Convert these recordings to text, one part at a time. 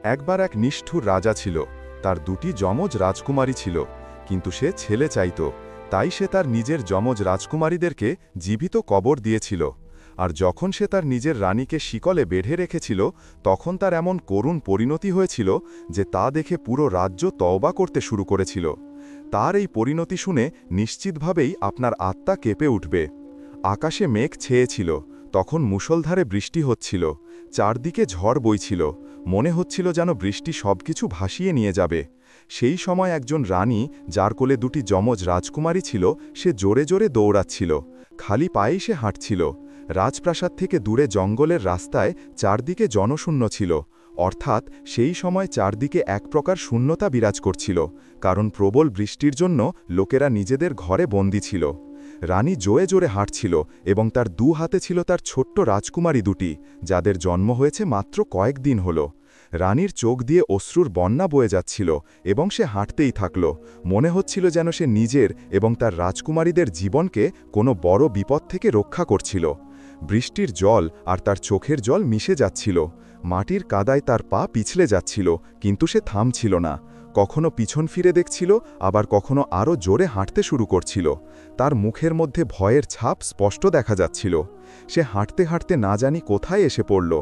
একবার এক নিষ্ঠুর রাজা ছিল। তার দুটি যমজ রাজকুমারী ছিল, কিন্তু সে ছেলে চাইত। তাই সে তার নিজের যমজ রাজকুমারীদেরকে জীবিত কবর দিয়েছিল। আর যখন সে তার নিজের রানীকে শিকলে বেঁধে রেখেছিল, তখন তার এমন করুণ পরিণতি হয়েছিল যে তা দেখে পুরো রাজ্য তওবা করতে শুরু করেছিল। তার এই পরিণতি শুনে নিশ্চিতভাবেই আপনার আত্মা কেঁপে উঠবে। আকাশে মেঘ ছেয়েছিল, তখন মুষলধারে বৃষ্টি হচ্ছিল। চারদিকে ঝড় বইছিল, মনে হচ্ছিল যেন বৃষ্টি সবকিছু ভাসিয়ে নিয়ে যাবে। সেই সময় একজন রানী, যার কোলে দুটি যমজ রাজকুমারী ছিল, সে জোরে জোরে দৌড়াচ্ছিল। খালি পায়েই সে হাঁটছিল। রাজপ্রাসাদ থেকে দূরে জঙ্গলের রাস্তায় চারদিকে জনশূন্য ছিল, অর্থাৎ সেই সময় চারদিকে এক প্রকার শূন্যতা বিরাজ করছিল, কারণ প্রবল বৃষ্টির জন্য লোকেরা নিজেদের ঘরে বন্দী ছিল। রানী জোরে জোরে হাঁটছিল এবং তার দু হাতে ছিল তার ছোট্ট রাজকুমারী দুটি, যাদের জন্ম হয়েছে মাত্র কয়েকদিন হল। রানীর চোখ দিয়ে অশ্রুর বন্যা বয়ে যাচ্ছিল এবং সে হাঁটতেই থাকল। মনে হচ্ছিল যেন সে নিজের এবং তার রাজকুমারীদের জীবনকে কোনো বড় বিপদ থেকে রক্ষা করছিল। বৃষ্টির জল আর তার চোখের জল মিশে যাচ্ছিল। মাটির কাদায় তার পা পিছলে যাচ্ছিল, কিন্তু সে থামছিল না। কখনো পিছন ফিরে দেখছিল, আবার কখনো আরও জোরে হাঁটতে শুরু করছিল। তার মুখের মধ্যে ভয়ের ছাপ স্পষ্ট দেখা যাচ্ছিল। সে হাঁটতে হাঁটতে না জানি কোথায় এসে পড়ল।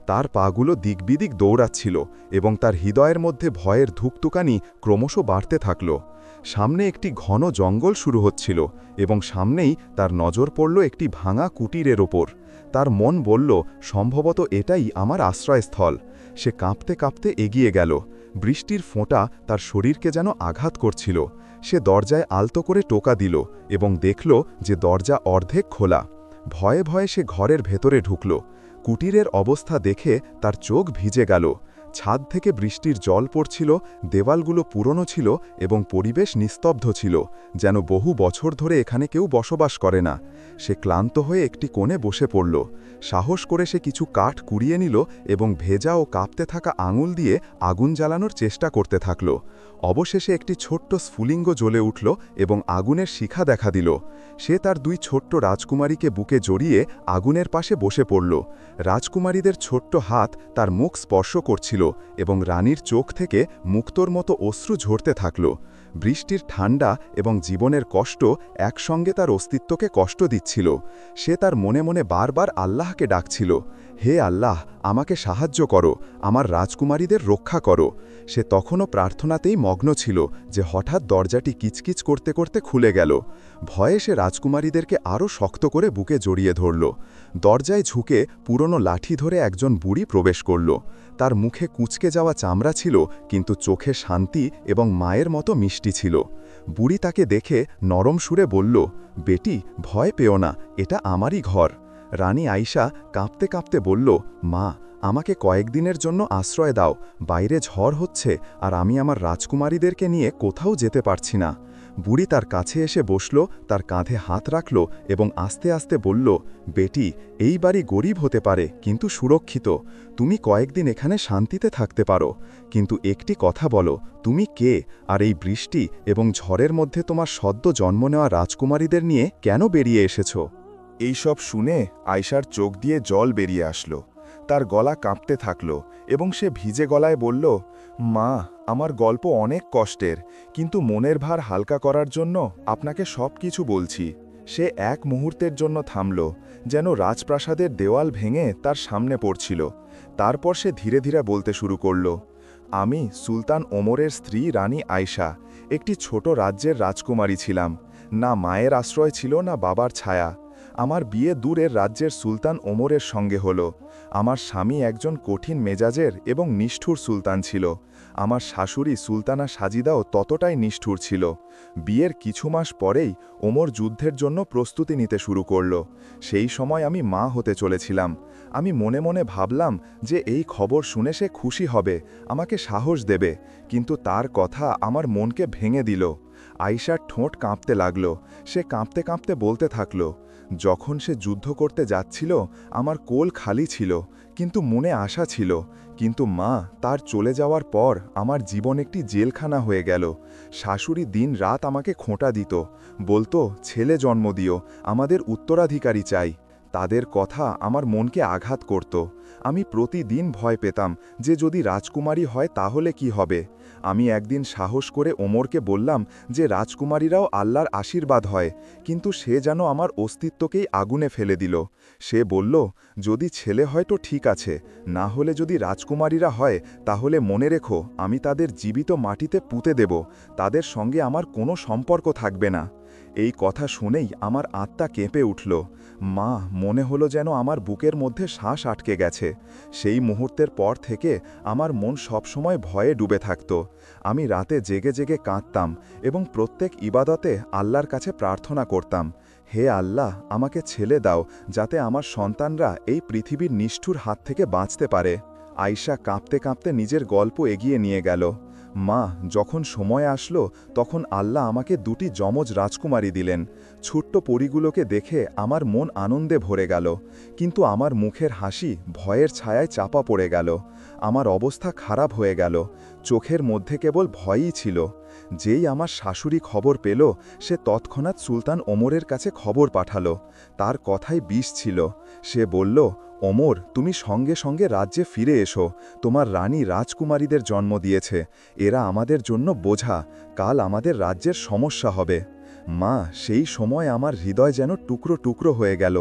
তার পাগুলো দিকবিদিক দৌড়াচ্ছিল এবং তার হৃদয়ের মধ্যে ভয়ের ধুকতুকানি ক্রমশ বাড়তে থাকল। সামনে একটি ঘন জঙ্গল শুরু হচ্ছিল এবং সামনেই তার নজর পড়ল একটি ভাঙা কুটিরের ওপর। তার মন বলল, সম্ভবত এটাই আমার আশ্রয়স্থল। সে কাঁপতে কাঁপতে এগিয়ে গেল। বৃষ্টির ফোঁটা তার শরীরকে যেন আঘাত করছিল। সে দরজায় আলতো করে টোকা দিল এবং দেখল যে দরজা অর্ধেক খোলা। ভয়ে ভয়ে সে ঘরের ভেতরে ঢুকল। কুটিরের অবস্থা দেখে তার চোখ ভিজে গেল। ছাদ থেকে বৃষ্টির জল পড়ছিল, দেওয়ালগুলো পুরনো ছিল এবং পরিবেশ নিস্তব্ধ ছিল, যেন বহু বছর ধরে এখানে কেউ বসবাস করে না। সে ক্লান্ত হয়ে একটি কোণে বসে পড়ল। সাহস করে সে কিছু কাঠ কুড়িয়ে নিল এবং ভেজা ও কাঁপতে থাকা আঙুল দিয়ে আগুন জ্বালানোর চেষ্টা করতে থাকল। অবশেষে একটি ছোট্ট স্ফুলিঙ্গ জ্বলে উঠল এবং আগুনের শিখা দেখা দিল। সে তার দুই ছোট্ট রাজকুমারীকে বুকে জড়িয়ে আগুনের পাশে বসে পড়ল। রাজকুমারীদের ছোট্ট হাত তার মুখ স্পর্শ করছিল এবং রানীর চোখ থেকে মুক্তোর মতো অশ্রু ঝরতে থাকল। বৃষ্টির ঠান্ডা এবং জীবনের কষ্ট একসঙ্গে তার অস্তিত্বকে কষ্ট দিচ্ছিল। সে তার মনে মনে বারবার আল্লাহকে ডাকছিল, হে আল্লাহ, আমাকে সাহায্য করো, আমার রাজকুমারীদের রক্ষা করো। সে তখনও প্রার্থনাতেই মগ্ন ছিল যে হঠাৎ দরজাটি কিচকিচ করতে করতে খুলে গেল। ভয়ে সে রাজকুমারীদেরকে আরও শক্ত করে বুকে জড়িয়ে ধরল। দরজায় ঝুঁকে পুরনো লাঠি ধরে একজন বুড়ি প্রবেশ করল। তার মুখে কুঁচকে যাওয়া চামড়া ছিল, কিন্তু চোখে শান্তি এবং মায়ের মতো মিষ্টি ছিল। বুড়ি তাকে দেখে নরম সুরে বলল, বেটি, ভয় পেও না, এটা আমারই ঘর। রানী আয়শা কাঁপতে কাঁপতে বলল, মা, আমাকে কয়েকদিনের জন্য আশ্রয় দাও। বাইরে ঝড় হচ্ছে আর আমি আমার রাজকুমারীদেরকে নিয়ে কোথাও যেতে পারছি না। বুড়ি তার কাছে এসে বসল, তার কাঁধে হাত রাখল এবং আস্তে আস্তে বলল, বেটি, এই বাড়ি গরিব হতে পারে কিন্তু সুরক্ষিত। তুমি কয়েকদিন এখানে শান্তিতে থাকতে পারো। কিন্তু একটি কথা বলো, তুমি কে, আর এই বৃষ্টি এবং ঝড়ের মধ্যে তোমার সদ্য জন্ম নেওয়া রাজকুমারীদের নিয়ে কেন বেরিয়ে এসেছো? এইসব শুনে আয়শার চোখ দিয়ে জল বেরিয়ে আসলো। তার গলা কাঁপতে থাকল এবং সে ভিজে গলায় বলল, মা, আমার গল্প অনেক কষ্টের, কিন্তু মনের ভার হালকা করার জন্য আপনাকে সব কিছু বলছি। সে এক মুহূর্তের জন্য থামল, যেন রাজপ্রাসাদের দেওয়াল ভেঙে তার সামনে পড়ছিল। তারপর সে ধীরে ধীরে বলতে শুরু করল, আমি সুলতান ওমরের স্ত্রী রানী আয়শা, একটি ছোট রাজ্যের রাজকুমারী ছিলাম। না মায়ের আশ্রয় ছিল, না বাবার ছায়া। আমার বিয়ে দূরের রাজ্যের সুলতান ওমরের সঙ্গে হলো। আমার স্বামী একজন কঠিন মেজাজের এবং নিষ্ঠুর সুলতান ছিল। আমার শাশুড়ি সুলতানা সাজিদাও ততটাই নিষ্ঠুর ছিল। বিয়ের কিছু মাস পরেই ওমর যুদ্ধের জন্য প্রস্তুতি নিতে শুরু করল। সেই সময় আমি মা হতে চলেছিলাম। আমি মনে মনে ভাবলাম যে এই খবর শুনে সে খুশি হবে, আমাকে সাহস দেবে, কিন্তু তার কথা আমার মনকে ভেঙে দিল। আয়শার ঠোঁট কাঁপতে লাগল। সে কাঁপতে কাঁপতে বলতে থাকল, যখন সে যুদ্ধ করতে যাচ্ছিল আমার কোল খালি ছিল, কিন্তু মনে আশা ছিল। কিন্তু মা, তার চলে যাওয়ার পর আমার জীবন একটি জেলখানা হয়ে গেল। শাশুড়ি দিন রাত আমাকে খোঁটা দিত, বলতো, ছেলে জন্ম দিও, আমাদের উত্তরাধিকারী চাই। তাদের কথা আমার মনকে আঘাত করত। আমি প্রতিদিন ভয় পেতাম যে যদি রাজকুমারী হয় তাহলে কি হবে। আমি একদিন সাহস করে ওমরকে বললাম যে রাজকুমারীরাও আল্লাহর আশীর্বাদ হয়, কিন্তু সে যেন আমার অস্তিত্বকেই আগুনে ফেলে দিল। সে বলল, যদি ছেলে হয় তো ঠিক আছে, না হলে যদি রাজকুমারীরা হয় তাহলে মনে রেখো আমি তাদের জীবিত মাটিতে পুঁতে দেব, তাদের সঙ্গে আমার কোনো সম্পর্ক থাকবে না। এই কথা শুনেই আমার আত্মা কেঁপে উঠল। মা, মনে হলো যেন আমার বুকের মধ্যে শ্বাস আটকে গেছে। সেই মুহূর্তের পর থেকে আমার মন সবসময় ভয়ে ডুবে থাকত। আমি রাতে জেগে জেগে কাঁদতাম এবং প্রত্যেক ইবাদতে আল্লাহর কাছে প্রার্থনা করতাম, হে আল্লাহ, আমাকে ছেলে দাও যাতে আমার সন্তানরা এই পৃথিবীর নিষ্ঠুর হাত থেকে বাঁচতে পারে। আয়শা কাঁপতে কাঁপতে নিজের গল্প এগিয়ে নিয়ে গেল। মা, যখন সময় আসলো তখন আল্লাহ আমাকে দুটি যমজ রাজকুমারী দিলেন। ছোট্ট পরীগুলোকে দেখে আমার মন আনন্দে ভরে গেল, কিন্তু আমার মুখের হাসি ভয়ের ছায়ায় চাপা পড়ে গেল। আমার অবস্থা খারাপ হয়ে গেল, চোখের মধ্যে কেবল ভয়ই ছিল। যেই আমার শাশুড়ি খবর পেল, সে তৎক্ষণাৎ সুলতান ওমরের কাছে খবর পাঠালো। তার কথাই বিষ ছিল। সে বলল, ওমর, তুমি সঙ্গে সঙ্গে রাজ্যে ফিরে এসো, তোমার রানী রাজকুমারীদের জন্ম দিয়েছে, এরা আমাদের জন্য বোঝা, কাল আমাদের রাজ্যের সমস্যা হবে। মা, সেই সময় আমার হৃদয় যেন টুকরো টুকরো হয়ে গেল।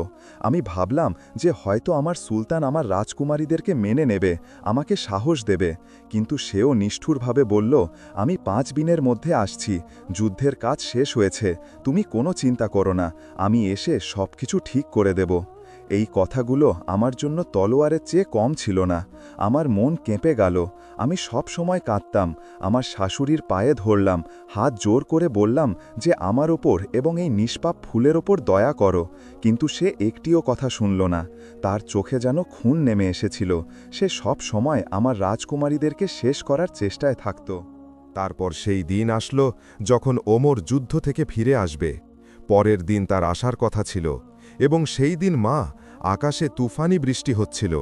আমি ভাবলাম যে হয়তো আমার সুলতান আমার রাজকুমারীদেরকে মেনে নেবে, আমাকে সাহস দেবে, কিন্তু সেও নিষ্ঠুরভাবে বলল, আমি 5 দিনের মধ্যে আসছি, যুদ্ধের কাজ শেষ হয়েছে, তুমি কোনো চিন্তা করো না, আমি এসে সব কিছু ঠিক করে দেব। এই কথাগুলো আমার জন্য তলোয়ারের চেয়ে কম ছিল না। আমার মন কেঁপে গেল। আমি সব সময় কাঁদতাম, আমার শাশুড়ির পায়ে ধরলাম, হাত জোর করে বললাম যে আমার ওপর এবং এই নিষ্পাপ ফুলের ওপর দয়া করো, কিন্তু সে একটিও কথা শুনল না। তার চোখে যেন খুন নেমে এসেছিল। সে সব সময় আমার রাজকুমারীদেরকে শেষ করার চেষ্টায় থাকত। তারপর সেই দিন আসলো যখন ওমর যুদ্ধ থেকে ফিরে আসবে। পরের দিন তার আসার কথা ছিল, এবং সেই দিন আকাশে তুফানি বৃষ্টি হচ্ছিল,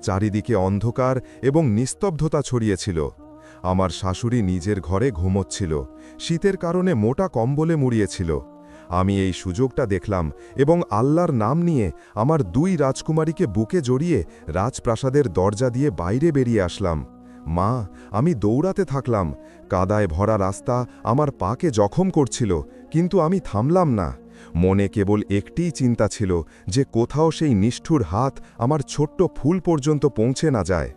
চারিদিকে অন্ধকার এবং নিস্তব্ধতা ছড়িয়েছিল। আমার শাশুড়ি নিজের ঘরে ঘুমোচ্ছিল, শীতের কারণে মোটা কম্বলে মুড়িয়েছিল। আমি এই সুযোগটা দেখলাম এবং আল্লাহর নাম নিয়ে আমার 2 রাজকুমারীকে বুকে জড়িয়ে রাজপ্রাসাদের দরজা দিয়ে বাইরে বেরিয়ে আসলাম। মা, আমি দৌড়াতে থাকলাম, কাদায় ভরা রাস্তা আমার পাকে জখম করছিল, কিন্তু আমি থামলাম না। মনে কেবল একটিই চিন্তা ছিল যে কোথাও সেই নিষ্ঠুর হাত আমার ছোট্ট ফুল পর্যন্ত পৌঁছে না যায়।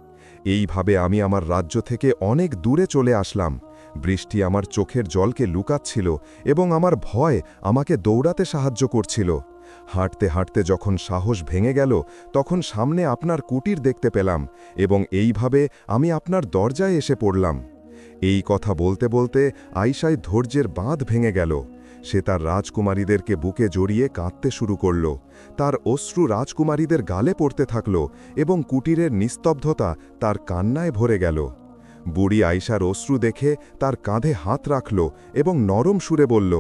এইভাবে আমি আমার রাজ্য থেকে অনেক দূরে চলে আসলাম। বৃষ্টি আমার চোখের জলকে লুকাচ্ছিল এবং আমার ভয় আমাকে দৌড়াতে সাহায্য করছিল। হাঁটতে হাঁটতে যখন সাহস ভেঙে গেল, তখন সামনে আপনার কুটির দেখতে পেলাম এবং এইভাবে আমি আপনার দরজায় এসে পড়লাম। এই কথা বলতে বলতে আয়শায় ধৈর্যের বাঁধ ভেঙে গেল। সে তার রাজকুমারীদেরকে বুকে জড়িয়ে কাঁদতে শুরু করল। তার অশ্রু রাজকুমারীদের গালে পড়তে থাকল এবং কুটিরের নিস্তব্ধতা তার কান্নায় ভরে গেল। বুড়ি আয়শার অশ্রু দেখে তার কাঁধে হাত রাখল এবং নরম সুরে বলল,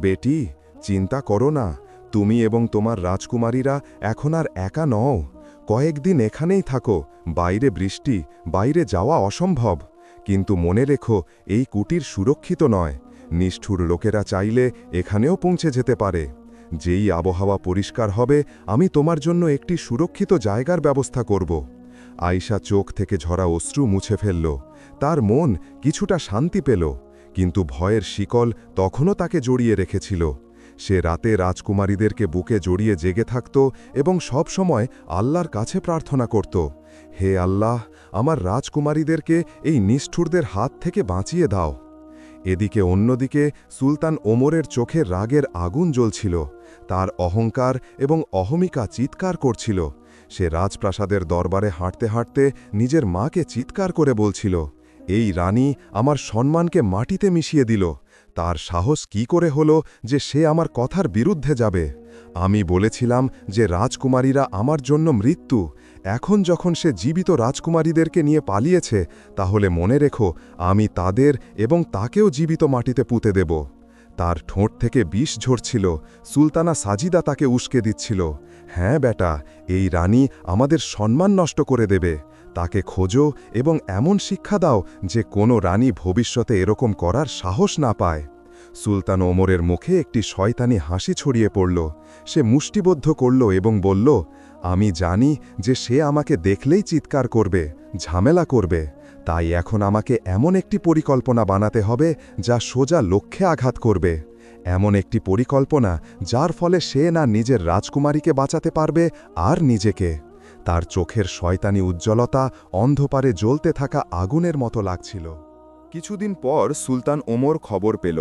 বেটি, চিন্তা করো না, তুমি এবং তোমার রাজকুমারীরা এখন আর একা নও। কয়েকদিন এখানেই থাকো, বাইরে বৃষ্টি, বাইরে যাওয়া অসম্ভব, কিন্তু মনে রেখো এই কুটির সুরক্ষিত নয়, নিষ্ঠুর লোকেরা চাইলে এখানেও পৌঁছে যেতে পারে। যেই আবহাওয়া পরিষ্কার হবে আমি তোমার জন্য একটি সুরক্ষিত জায়গার ব্যবস্থা করব। আয়শা চোখ থেকে ঝরা অশ্রু মুছে ফেলল। তার মন কিছুটা শান্তি পেল, কিন্তু ভয়ের শিকল তখনও তাকে জড়িয়ে রেখেছিল। সে রাতে রাজকুমারীদেরকে বুকে জড়িয়ে জেগে থাকত এবং সব সময় আল্লাহর কাছে প্রার্থনা করত, হে আল্লাহ, আমার রাজকুমারীদেরকে এই নিষ্ঠুরদের হাত থেকে বাঁচিয়ে দাও। এদিকে অন্যদিকে সুলতান ওমরের চোখে রাগের আগুন জ্বলছিল। তার অহংকার এবং অহমিকা চিৎকার করছিল। সে রাজপ্রাসাদের দরবারে হাঁটতে হাঁটতে নিজের মাকে চিৎকার করে বলছিল, এই রানী আমার সম্মানকে মাটিতে মিশিয়ে দিল। তার সাহস কি করে হলো যে সে আমার কথার বিরুদ্ধে যাবে? আমি বলেছিলাম যে রাজকুমারীরা আমার জন্য মৃত্যু। এখন যখন সে জীবিত রাজকুমারীদেরকে নিয়ে পালিয়েছে, তাহলে মনে রেখো আমি তাদের এবং তাকেও জীবিত মাটিতে পুঁতে দেব। তার ঠোঁট থেকে বিষ ঝরছিল। সুলতানা সাজিদা তাকে উস্কে দিচ্ছিল, হ্যাঁ বেটা, এই রানী আমাদের সম্মান নষ্ট করে দেবে। তাকে খোঁজো এবং এমন শিক্ষা দাও যে কোনো রানী ভবিষ্যতে এরকম করার সাহস না পায়। সুলতান ওমরের মুখে একটি শয়তানি হাসি ছড়িয়ে পড়ল। সে মুষ্টিবদ্ধ করল এবং বলল, আমি জানি যে সে আমাকে দেখলেই চিৎকার করবে, ঝামেলা করবে। তাই এখন আমাকে এমন একটি পরিকল্পনা বানাতে হবে যা সোজা লক্ষ্যে আঘাত করবে। এমন একটি পরিকল্পনা যার ফলে সে না নিজের রাজকুমারীকে বাঁচাতে পারবে আর নিজেকে। তার চোখের শয়তানি উজ্জ্বলতা অন্ধকারে জ্বলতে থাকা আগুনের মতো লাগছিল। কিছুদিন পর সুলতান ওমর খবর পেল।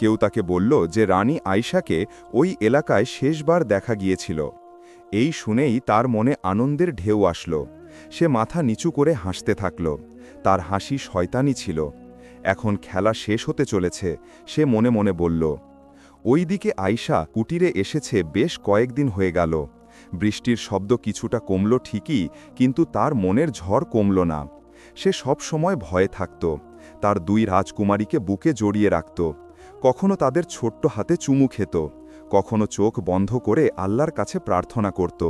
কেউ তাকে বলল যে রানী আয়শাকে ওই এলাকায় শেষবার দেখা গিয়েছিল। এই শুনেই তার মনে আনন্দের ঢেউ আসল। সে মাথা নিচু করে হাসতে থাকল। তার হাসি শয়তানি ছিল। এখন খেলা শেষ হতে চলেছে, সে মনে মনে বলল। ওইদিকে আয়শা কুটিরে এসেছে বেশ কয়েকদিন হয়ে গেল। বৃষ্টির শব্দ কিছুটা কমল ঠিকই, কিন্তু তার মনের ঝড় কমল না। সে সব সময় ভয়ে থাকত। তার দুই রাজকুমারীকে বুকে জড়িয়ে রাখত। কখনো তাদের ছোট্ট হাতে চুমু খেত, কখনো চোখ বন্ধ করে আল্লাহর কাছে প্রার্থনা করত।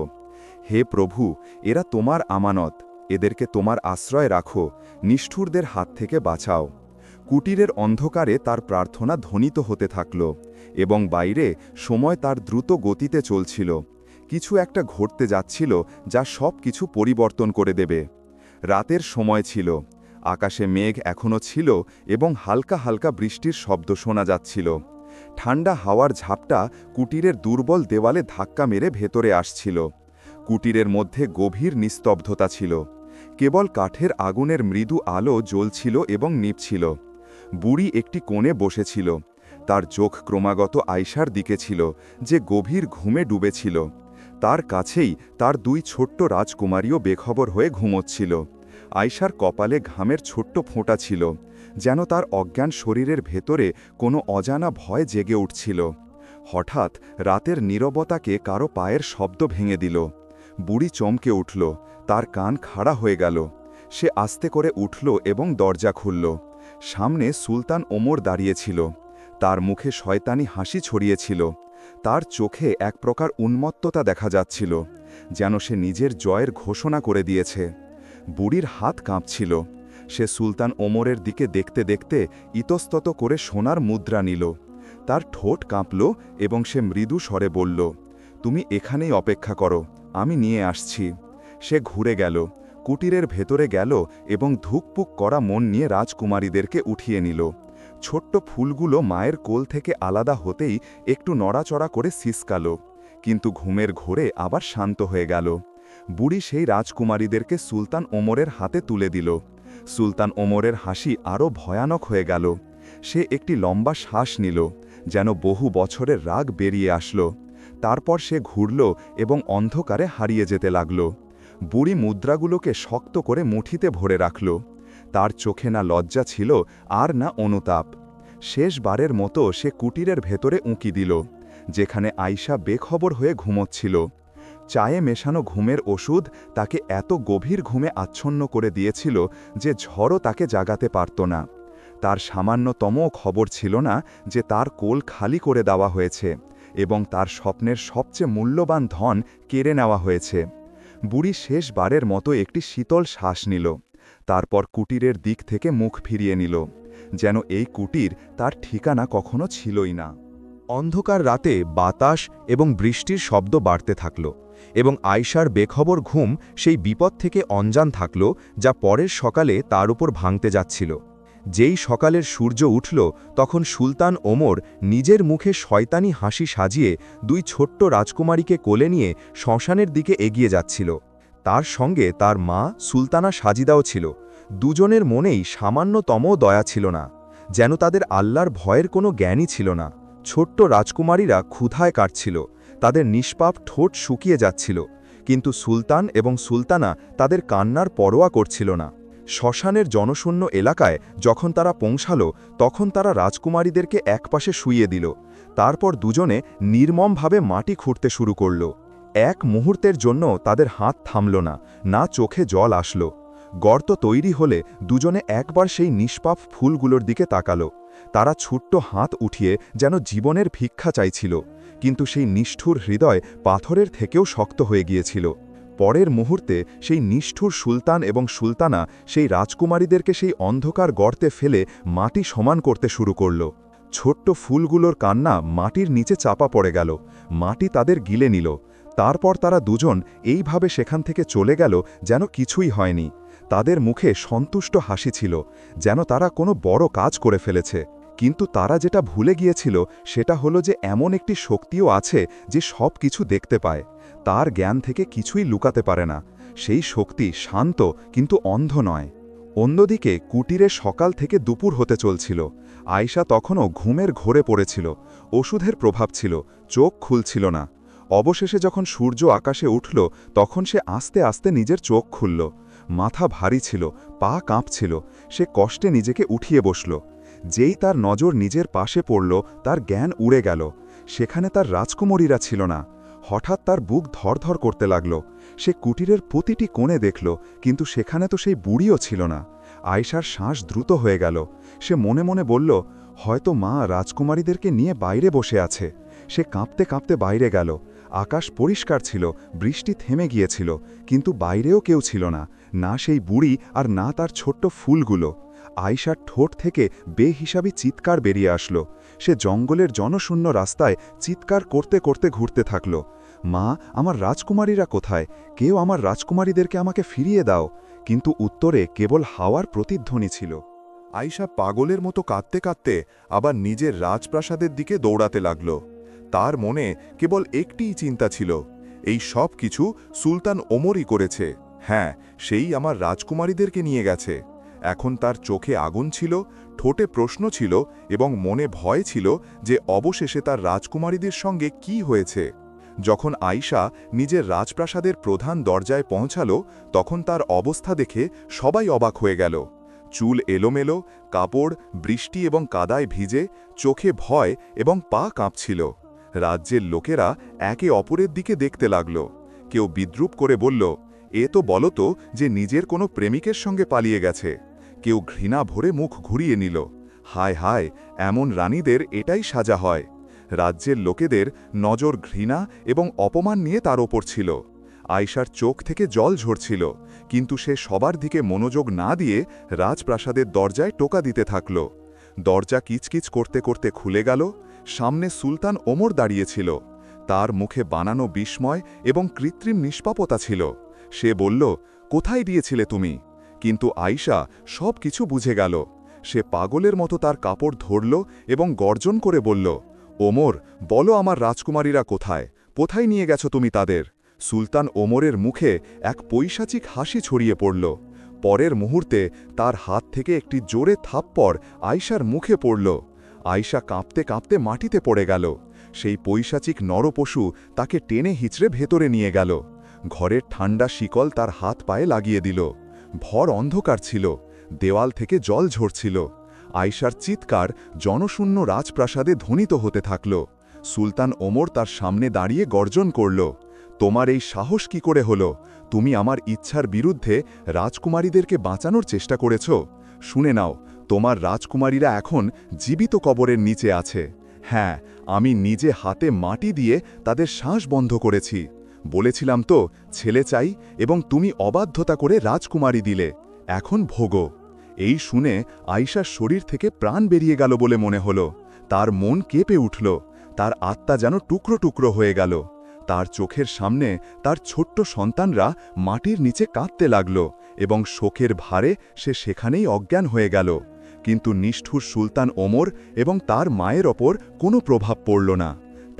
হে প্রভু, এরা তোমার আমানত, এদেরকে তোমার আশ্রয় রাখো, নিষ্ঠুরদের হাত থেকে বাঁচাও। কুটিরের অন্ধকারে তার প্রার্থনা ধ্বনিত হতে থাকল, এবং বাইরে সময় তার দ্রুত গতিতে চলছিল। কিছু একটা ঘটতে যাচ্ছিল যা সব কিছু পরিবর্তন করে দেবে। রাতের সময় ছিল, আকাশে মেঘ এখনও ছিল এবং হালকা হালকা বৃষ্টির শব্দ শোনা যাচ্ছিল। ঠান্ডা হাওয়ার ঝাপটা কুটিরের দুর্বল দেওয়ালে ধাক্কা মেরে ভেতরে আসছিল। কুটিরের মধ্যে গভীর নিস্তব্ধতা ছিল। কেবল কাঠের আগুনের মৃদু আলো জ্বলছিল এবং নিভছিল। বুড়ি একটি কোণে বসেছিল। তার চোখ ক্রমাগত আয়শার দিকে ছিল, যে গভীর ঘুমে ডুবেছিল। তার কাছেই তার দুই ছোট্ট রাজকুমারীও বেখবর হয়ে ঘুমোচ্ছিল। আয়শার কপালে ঘামের ছোট্ট ফোঁটা ছিল, যেন তার অজ্ঞান শরীরের ভেতরে কোনো অজানা ভয় জেগে উঠছিল। হঠাৎ রাতের নীরবতাকে কারো পায়ের শব্দ ভেঙে দিল। বুড়ি চমকে উঠল, তার কান খাড়া হয়ে গেল। সে আস্তে করে উঠল এবং দরজা খুলল। সামনে সুলতান ওমর দাঁড়িয়েছিল। তার মুখে শয়তানি হাসি ছড়িয়েছিল। তার চোখে এক প্রকার উন্মত্ততা দেখা যাচ্ছিল, যেন সে নিজের জয়ের ঘোষণা করে দিয়েছে। বুড়ির হাত কাঁপছিল। সে সুলতান ওমরের দিকে দেখতে দেখতে ইতস্তত করে সোনার মুদ্রা নিল। তার ঠোঁট কাঁপল এবং সে মৃদু স্বরে বলল, তুমি এখানেই অপেক্ষা করো, আমি নিয়ে আসছি। সে ঘুরে গেল, কুটিরের ভেতরে গেল এবং ধুকপুক করা মন নিয়ে রাজকুমারীদেরকে উঠিয়ে নিল। ছোট্ট ফুলগুলো মায়ের কোল থেকে আলাদা হতেই একটু নড়াচড়া করে সিসকাল, কিন্তু ঘুমের ঘোরে আবার শান্ত হয়ে গেল। বুড়ি সেই রাজকুমারীদেরকে সুলতান ওমরের হাতে তুলে দিল। সুলতান ওমরের হাসি আরও ভয়ানক হয়ে গেল। সে একটি লম্বা শ্বাস নিল, যেন বহু বছরের রাগ বেরিয়ে আসল। তারপর সে ঘুরল এবং অন্ধকারে হারিয়ে যেতে লাগল। বুড়ি মুদ্রাগুলোকে শক্ত করে মুঠিতে ভরে রাখল। তার চোখে না লজ্জা ছিল আর না অনুতাপ। শেষবারের মতো সে কুটিরের ভেতরে উঁকি দিল, যেখানে আয়শা বেখবর হয়ে ঘুমোচ্ছিল। চায়ে মেশানো ঘুমের ওষুধ তাকে এত গভীর ঘুমে আচ্ছন্ন করে দিয়েছিল যে ঝড়ও তাকে জাগাতে পারত না। তার সামান্যতমও খবর ছিল না যে তার কোল খালি করে দেওয়া হয়েছে এবং তার স্বপ্নের সবচেয়ে মূল্যবান ধন কেড়ে নেওয়া হয়েছে। বুড়ি শেষবারের মতো একটি শীতল শ্বাস নিল। তারপর কুটিরের দিক থেকে মুখ ফিরিয়ে নিল, যেন এই কুটির তার ঠিকানা কখনো ছিলই না। অন্ধকার রাতে বাতাস এবং বৃষ্টির শব্দ বাড়তে থাকল, এবং আয়শার বেখবর ঘুম সেই বিপদ থেকে অনজান থাকল যা পরের সকালে তার উপর ভাঙতে যাচ্ছিল। যেই সকালের সূর্য উঠল, তখন সুলতান ওমর নিজের মুখে শয়তানি হাসি সাজিয়ে দুই ছোট্ট রাজকুমারীকে কোলে নিয়ে শ্মশানের দিকে এগিয়ে যাচ্ছিল। তার সঙ্গে তার মা সুলতানা সাজিদাও ছিল। দুজনের মনেই সামান্যতমও দয়া ছিল না, যেন তাদের আল্লাহর ভয়ের কোনো জ্ঞানই ছিল না। ছোট্ট রাজকুমারীরা ক্ষুধায় কাটছিল, তাদের নিষ্পাপ ঠোঁট শুকিয়ে যাচ্ছিল, কিন্তু সুলতান এবং সুলতানা তাদের কান্নার পরোয়া করছিল না। শ্মশানের জনশূন্য এলাকায় যখন তারা পৌঁছাল, তখন তারা রাজকুমারীদেরকে একপাশে শুইয়ে দিল। তারপর দুজনে নির্মমভাবে মাটি খুঁড়তে শুরু করল। এক মুহূর্তের জন্য তাদের হাত থামল না, না চোখে জল আসলো। গর্ত তৈরি হলে দুজনে একবার সেই নিষ্পাপ ফুলগুলোর দিকে তাকালো। তারা ছোট্ট হাত উঠিয়ে যেন জীবনের ভিক্ষা চাইছিল, কিন্তু সেই নিষ্ঠুর হৃদয় পাথরের থেকেও শক্ত হয়ে গিয়েছিল। পরের মুহূর্তে সেই নিষ্ঠুর সুলতান এবং সুলতানা সেই রাজকুমারীদেরকে সেই অন্ধকার গর্তে ফেলে মাটি সমান করতে শুরু করল। ছোট্ট ফুলগুলোর কান্না মাটির নিচে চাপা পড়ে গেল, মাটি তাদের গিলে নিল। তারপর তারা দুজন এইভাবে সেখান থেকে চলে গেল যেন কিছুই হয়নি। তাদের মুখে সন্তুষ্ট হাসি ছিল, যেন তারা কোনো বড় কাজ করে ফেলেছে। কিন্তু তারা যেটা ভুলে গিয়েছিল সেটা হলো যে এমন একটি শক্তিও আছে যে সব কিছু দেখতে পায়, তার জ্ঞান থেকে কিছুই লুকাতে পারে না। সেই শক্তি শান্ত কিন্তু অন্ধ নয়। অন্যদিকে কুটিরে সকাল থেকে দুপুর হতে চলছিল। আয়শা তখনও ঘুমের ঘোরে পড়েছিল, ওষুধের প্রভাব ছিল, চোখ খুলছিল না। অবশেষে যখন সূর্য আকাশে উঠল তখন সে আস্তে আস্তে নিজের চোখ খুলল। মাথা ভারী ছিল, পা কাঁপছিল, সে কষ্টে নিজেকে উঠিয়ে বসল। যেই তার নজর নিজের পাশে পড়ল তার জ্ঞান উড়ে গেল। সেখানে তার রাজকুমারীরা ছিল না। হঠাৎ তার বুক ধরধর করতে লাগল। সে কুটিরের প্রতিটি কোণে দেখল, কিন্তু সেখানে তো সেই বুড়িও ছিল না। আয়শার শ্বাস দ্রুত হয়ে গেল। সে মনে মনে বলল, হয়তো মা রাজকুমারীদেরকে নিয়ে বাইরে বসে আছে। সে কাঁপতে কাঁপতে বাইরে গেল। আকাশ পরিষ্কার ছিল, বৃষ্টি থেমে গিয়েছিল, কিন্তু বাইরেও কেউ ছিল না, না সেই বুড়ি আর না তার ছোট্ট ফুলগুলো। আয়শার ঠোঁট থেকে বেহিসাবি চিৎকার বেরিয়ে আসলো। সে জঙ্গলের জনশূন্য রাস্তায় চিৎকার করতে করতে ঘুরতে থাকল, মা, আমার রাজকুমারীরা কোথায়? কেউ আমার রাজকুমারীদেরকে আমাকে ফিরিয়ে দাও। কিন্তু উত্তরে কেবল হাওয়ার প্রতিধ্বনি ছিল। আয়শা পাগলের মতো কাঁদতে কাঁদতে আবার নিজের রাজপ্রাসাদের দিকে দৌড়াতে লাগল। তার মনে কেবল একটিই চিন্তা ছিল, এই সব কিছু সুলতান ওমরই করেছে। হ্যাঁ, সেই আমার রাজকুমারীদেরকে নিয়ে গেছে। এখন তার চোখে আগুন ছিল, ঠোঁটে প্রশ্ন ছিল এবং মনে ভয় ছিল যে অবশেষে তার রাজকুমারীদের সঙ্গে কি হয়েছে। যখন আয়শা নিজের রাজপ্রাসাদের প্রধান দরজায় পৌঁছাল তখন তার অবস্থা দেখে সবাই অবাক হয়ে গেল। চুল এলোমেলো, কাপড় বৃষ্টি এবং কাদায় ভিজে, চোখে ভয় এবং পা কাঁপছিল। রাজ্যের লোকেরা একে অপরের দিকে দেখতে লাগল। কেউ বিদ্রূপ করে বলল, এ তো বলতো যে নিজের কোনো প্রেমিকের সঙ্গে পালিয়ে গেছে। কেউ ঘৃণা ভরে মুখ ঘুরিয়ে নিল। হায় হায়, এমন রানীদের এটাই সাজা হয়। রাজ্যের লোকেদের নজর ঘৃণা এবং অপমান নিয়ে তার ওপর ছিল। আয়শার চোখ থেকে জল ঝরছিল, কিন্তু সে সবার দিকে মনোযোগ না দিয়ে রাজপ্রাসাদের দরজায় টোকা দিতে থাকল। দরজা কিচকিচ করতে করতে খুলে গেল। সামনে সুলতান ওমর দাঁড়িয়েছিল। তার মুখে বানানো বিস্ময় এবং কৃত্রিম নিষ্পাপতা ছিল। সে বলল, কোথায় গিয়েছিলে তুমি? কিন্তু আয়শা সব কিছু বুঝে গেল। সে পাগলের মতো তার কাপড় ধরল এবং গর্জন করে বলল, ওমর, বলো আমার রাজকুমারীরা কোথায়? কোথায় নিয়ে গেছো তুমি তাদের? সুলতান ওমরের মুখে এক পৈশাচিক হাসি ছড়িয়ে পড়ল। পরের মুহূর্তে তার হাত থেকে একটি জোরে থাপ্পড় আয়শার মুখে পড়ল। আয়শা কাঁপতে কাঁপতে মাটিতে পড়ে গেল। সেই পৈশাচিক নরপশু তাকে টেনে হিচড়ে ভেতরে নিয়ে গেল। ঘরের ঠান্ডা শিকল তার হাত পায়ে লাগিয়ে দিল। ভর অন্ধকার ছিল, দেওয়াল থেকে জল ঝরছিল। আয়শার চিৎকার জনশূন্য রাজপ্রাসাদে ধ্বনিত হতে থাকল। সুলতান ওমর তার সামনে দাঁড়িয়ে গর্জন করল, তোমার এই সাহস কি করে হলো? তুমি আমার ইচ্ছার বিরুদ্ধে রাজকুমারীদেরকে বাঁচানোর চেষ্টা করেছ। শুনে নাও, তোমার রাজকুমারীরা এখন জীবিত কবরের নিচে আছে। হ্যাঁ, আমি নিজে হাতে মাটি দিয়ে তাদের শ্বাস বন্ধ করেছি। বলেছিলাম তো ছেলে চাই, এবং তুমি অবাধ্যতা করে রাজকুমারী দিলে। এখন ভোগো। এই শুনে আয়শার শরীর থেকে প্রাণ বেরিয়ে গেল বলে মনে হল। তার মন কেঁপে উঠল, তার আত্মা যেন টুকরো টুকরো হয়ে গেল। তার চোখের সামনে তার ছোট্ট সন্তানরা মাটির নিচে কাঁদতে লাগল এবং শোকের ভারে সে সেখানেই অজ্ঞান হয়ে গেল। কিন্তু নিষ্ঠুর সুলতান ওমর এবং তার মায়ের ওপর কোনো প্রভাব পড়ল না।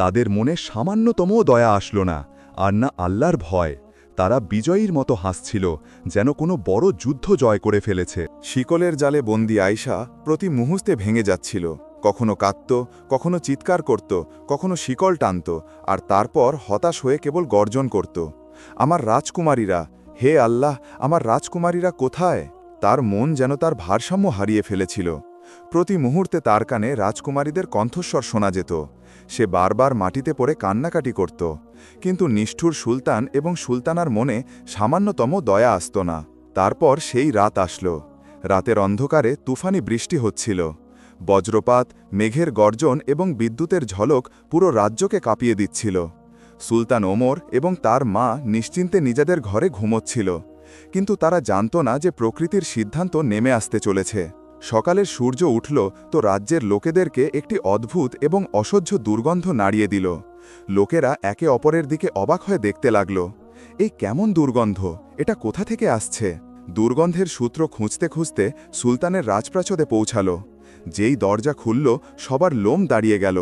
তাদের মনে সামান্যতমও দয়া আসল না, আর না আল্লাহর ভয়। তারা বিজয়ীর মতো হাসছিল, যেন কোনো বড় যুদ্ধ জয় করে ফেলেছে। শিকলের জালে বন্দি আয়শা প্রতি মুহূর্তে ভেঙে যাচ্ছিল। কখনো কাঁদত, কখনো চিৎকার করত, কখনো শিকল টানত, আর তারপর হতাশ হয়ে কেবল গর্জন করত, আমার রাজকুমারীরা, হে আল্লাহ, আমার রাজকুমারীরা কোথায়? তার মন যেন তার ভারসাম্য হারিয়ে ফেলেছিল। প্রতি মুহূর্তে তার কানে রাজকুমারীদের কণ্ঠস্বর শোনা যেত। সে বারবার মাটিতে পড়ে কান্নাকাটি করত, কিন্তু নিষ্ঠুর সুলতান এবং সুলতানার মনে সামান্যতম দয়া আসত না। তারপর সেই রাত আসল। রাতের অন্ধকারে তুফানি বৃষ্টি হচ্ছিল। বজ্রপাত, মেঘের গর্জন এবং বিদ্যুতের ঝলক পুরো রাজ্যকে কাঁপিয়ে দিচ্ছিল। সুলতান ওমর এবং তার মা নিশ্চিন্তে নিজেদের ঘরে ঘুমোচ্ছিল, কিন্তু তারা জানত না যে প্রকৃতির সিদ্ধান্ত নেমে আসতে চলেছে। সকালের সূর্য উঠল তো রাজ্যের লোকেদেরকে একটি অদ্ভুত এবং অসহ্য দুর্গন্ধ নাড়িয়ে দিল। লোকেরা একে অপরের দিকে অবাক হয়ে দেখতে লাগল। এই কেমন দুর্গন্ধ, এটা কোথা থেকে আসছে? দুর্গন্ধের সূত্র খুঁজতে খুঁজতে সুলতানের রাজপ্রাসাদে পৌঁছাল। যেই দরজা খুলল সবার লোম দাঁড়িয়ে গেল।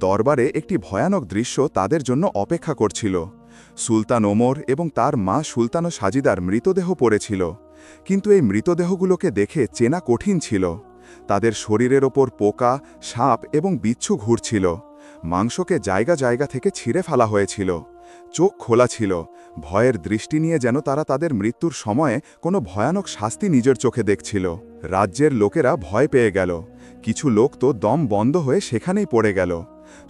দরবারে একটি ভয়ানক দৃশ্য তাদের জন্য অপেক্ষা করছিল। সুলতান ওমর এবং তার মা সুলতান ও সাজিদার মৃতদেহ পড়েছিল, কিন্তু এই মৃতদেহগুলোকে দেখে চেনা কঠিন ছিল। তাদের শরীরের ওপর পোকা, সাপ এবং বিচ্ছু ঘুরছিল। মাংসকে জায়গা জায়গা থেকে ছিঁড়ে ফেলা হয়েছিল। চোখ খোলা ছিল, ভয়ের দৃষ্টি নিয়ে যেন তারা তাদের মৃত্যুর সময়ে কোনো ভয়ানক শাস্তি নিজের চোখে দেখছিল। রাজ্যের লোকেরা ভয় পেয়ে গেল। কিছু লোক তো দম বন্ধ হয়ে সেখানেই পড়ে গেল।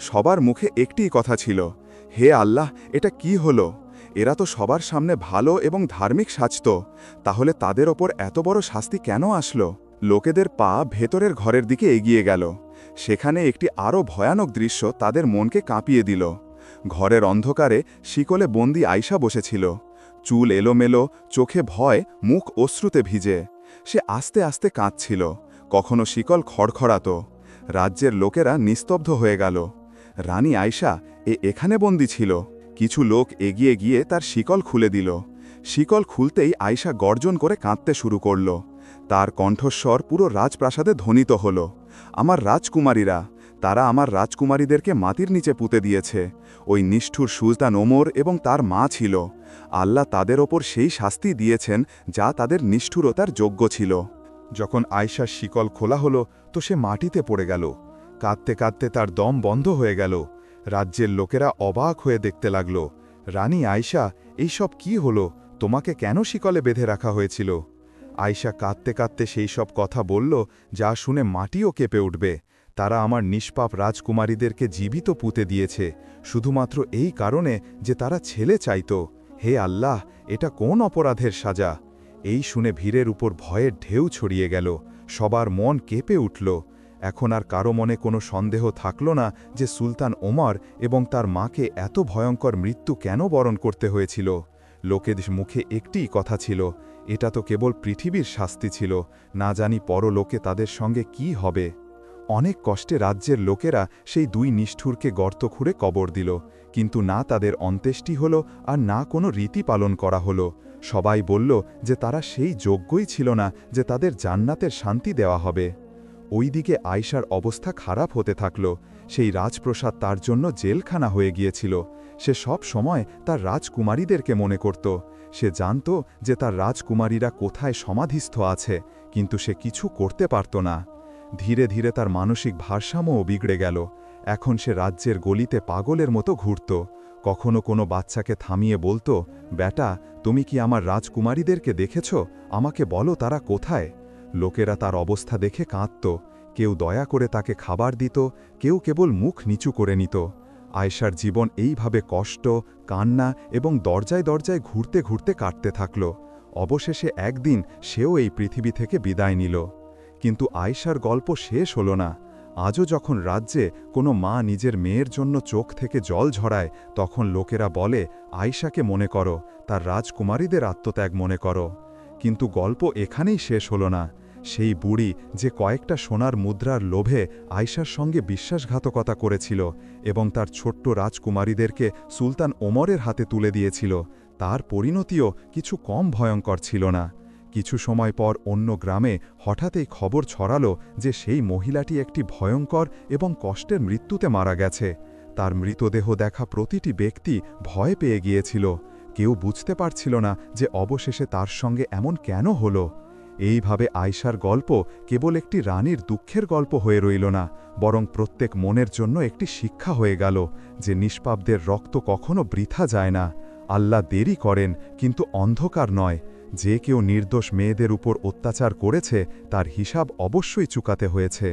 সবার মুখে একটিই কথা ছিল, হে আল্লাহ, এটা কি হলো? এরা তো সবার সামনে ভালো এবং ধার্মিক সাজত, তাহলে তাদের ওপর এত বড় শাস্তি কেন আসলো? লোকেদের পা ভেতরের ঘরের দিকে এগিয়ে গেল। সেখানে একটি আরও ভয়ানক দৃশ্য তাদের মনকে কাঁপিয়ে দিল। ঘরের অন্ধকারে শিকলে বন্দি আয়শা বসেছিল। চুল এলোমেলো, চোখে ভয়, মুখ অশ্রুতে ভিজে। সে আস্তে আস্তে কাঁদছিল, কখনো শিকল খড়খড়াত। রাজ্যের লোকেরা নিস্তব্ধ হয়ে গেল। রানী আয়শা এখানে বন্দি ছিল? কিছু লোক এগিয়ে গিয়ে তার শিকল খুলে দিল। শিকল খুলতেই আয়শা গর্জন করে কাঁদতে শুরু করল। তার কণ্ঠস্বর পুরো রাজপ্রাসাদে ধ্বনিত হল, আমার রাজকুমারীরা, তারা আমার রাজকুমারীদেরকে মাটির নিচে পুঁতে দিয়েছে। ওই নিষ্ঠুর সুলতান ওমর এবং তার মা ছিল। আল্লাহ তাদের ওপর সেই শাস্তি দিয়েছেন যা তাদের নিষ্ঠুরতার যোগ্য ছিল। যখন আয়শার শিকল খোলা হলো তো সে মাটিতে পড়ে গেল। কাঁদতে কাঁদতে তার দম বন্ধ হয়ে গেল। রাজ্যের লোকেরা অবাক হয়ে দেখতে লাগল, রানী আয়শা, এইসব কি হলো? তোমাকে কেন শিকলে বেঁধে রাখা হয়েছিল? আয়শা কাঁদতে কাঁদতে সেই সব কথা বলল যা শুনে মাটিও কেঁপে উঠবে। তারা আমার নিষ্পাপ রাজকুমারীদেরকে জীবিত পুঁতে দিয়েছে, শুধুমাত্র এই কারণে যে তারা ছেলে চাইত। হে আল্লাহ, এটা কোন অপরাধের সাজা? এই শুনে ভিড়ের উপর ভয়ের ঢেউ ছড়িয়ে গেল। সবার মন কেঁপে উঠল। এখন আর কারো মনে কোনো সন্দেহ থাকল না যে সুলতান ওমর এবং তার মাকে এত ভয়ঙ্কর মৃত্যু কেন বরণ করতে হয়েছিল। লোকেদের মুখে একটিই কথা ছিল, এটা তো কেবল পৃথিবীর শাস্তি ছিল, না জানি পরলোকে তাদের সঙ্গে কি হবে। অনেক কষ্টে রাজ্যের লোকেরা সেই দুই নিষ্ঠুরকে গর্ত খুঁড়ে কবর দিল, কিন্তু না তাদের অন্ত্যেষ্টি হল আর না কোনো রীতি পালন করা হলো। সবাই বলল যে তারা সেই যোগ্যই ছিল না যে তাদের জান্নাতের শান্তি দেওয়া হবে। ওইদিকে আয়শার অবস্থা খারাপ হতে থাকল। সেই রাজপ্রসাদ তার জন্য জেলখানা হয়ে গিয়েছিল। সে সব সময় তার রাজকুমারীদেরকে মনে করত। সে জানত যে তার রাজকুমারীরা কোথায় সমাধিস্থ আছে, কিন্তু সে কিছু করতে পারত না। ধীরে ধীরে তার মানসিক ভারসাম্যও বিগড়ে গেল। এখন সে রাজ্যের গলিতে পাগলের মতো ঘুরত। কখনো কোনো বাচ্চাকে থামিয়ে বলতো, বেটা, তুমি কি আমার রাজকুমারীদেরকে দেখেছ? আমাকে বলো তারা কোথায়? লোকেরা তার অবস্থা দেখে কাঁদত। কেউ দয়া করে তাকে খাবার দিত, কেউ কেবল মুখ নিচু করে নিত। আয়শার জীবন এইভাবে কষ্ট, কান্না এবং দরজায় দরজায় ঘুরতে ঘুরতে কাটতে থাকল। অবশেষে একদিন সেও এই পৃথিবী থেকে বিদায় নিল। কিন্তু আয়শার গল্প শেষ হল না। আজও যখন রাজ্যে কোনো মা নিজের মেয়ের জন্য চোখ থেকে জল ঝরায়, তখন লোকেরা বলে, আয়শাকে মনে করো, তার রাজকুমারীদের আত্মত্যাগ মনে করো। কিন্তু গল্প এখানেই শেষ হল না। সেই বুড়ি যে কয়েকটা সোনার মুদ্রার লোভে আয়শার সঙ্গে বিশ্বাসঘাতকতা করেছিল এবং তার ছোট্ট রাজকুমারীদেরকে সুলতান ওমরের হাতে তুলে দিয়েছিল, তার পরিণতিও কিছু কম ভয়ঙ্কর ছিল না। কিছু সময় পর অন্য গ্রামে হঠাৎই খবর ছড়ালো যে সেই মহিলাটি একটি ভয়ঙ্কর এবং কষ্টের মৃত্যুতে মারা গেছে। তার মৃতদেহ দেখা প্রতিটি ব্যক্তি ভয় পেয়ে গিয়েছিল। কেউ বুঝতে পারছিল না যে অবশেষে তার সঙ্গে এমন কেন হলো। এইভাবে আয়শার গল্প কেবল একটি রানীর দুঃখের গল্প হয়ে রইল না, বরং প্রত্যেক মনের জন্য একটি শিক্ষা হয়ে গেল যে নিষ্পাপদের রক্ত কখনো বৃথা যায় না। আল্লাহ দেরি করেন, কিন্তু অন্ধকার নয়। যে কেউ নির্দোষ মেয়েদের উপর অত্যাচার করেছে তার হিসাব অবশ্যই চুকাতে হয়েছে।